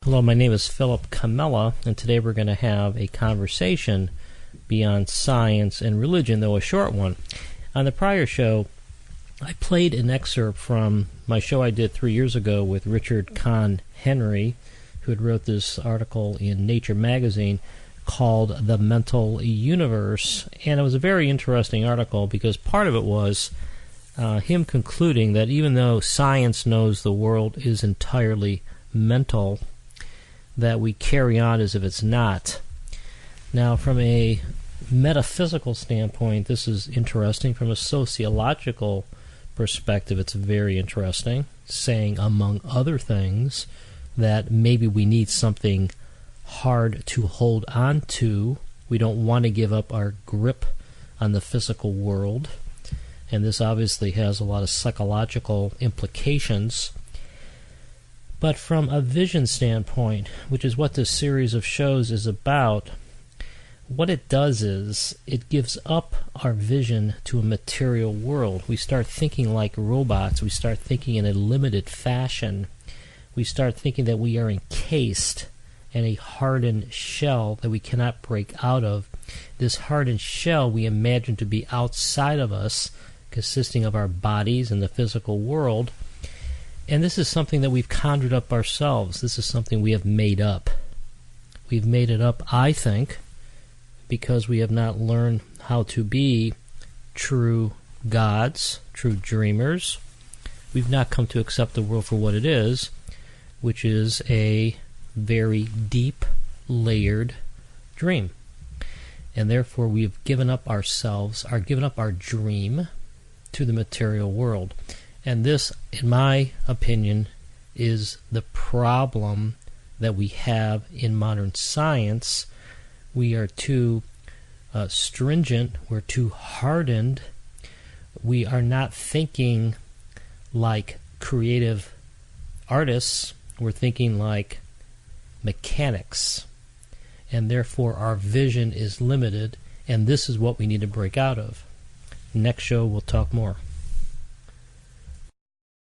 Hello, my name is Philip Camella, and today we're going to have a conversation beyond science and religion, though a short one. On the prior show, I played an excerpt from my show I did 3 years ago with Richard Conn Henry, who had wrote this article in Nature magazine called The Mental Universe, and it was a very interesting article because part of it was him concluding that even though science knows the world is entirely mental, that we carry on as if it's not. Now, from a metaphysical standpoint, this is interesting. From a sociological perspective, it's very interesting, saying, among other things, that maybe we need something hard to hold on to. We don't want to give up our grip on the physical world. And this obviously has a lot of psychological implications. But from a vision standpoint, which is what this series of shows is about, what it does is it gives up our vision to a material world. We start thinking like robots. We start thinking in a limited fashion. We start thinking that we are encased in a hardened shell that we cannot break out of. This hardened shell we imagine to be outside of us, consisting of our bodies and the physical world. And this is something that we've conjured up ourselves. This is something we have made up. We've made it up, I think, because we have not learned how to be true gods, true dreamers. We've not come to accept the world for what it is, which is a very deep, layered dream. And therefore we've given up ourselves, or given up our dream to the material world. And this, in my opinion, is the problem that we have in modern science. We are too stringent, we're too hardened, we are not thinking like creative artists, we're thinking like mechanics. And therefore our vision is limited, and this is what we need to break out of. Next show we'll talk more.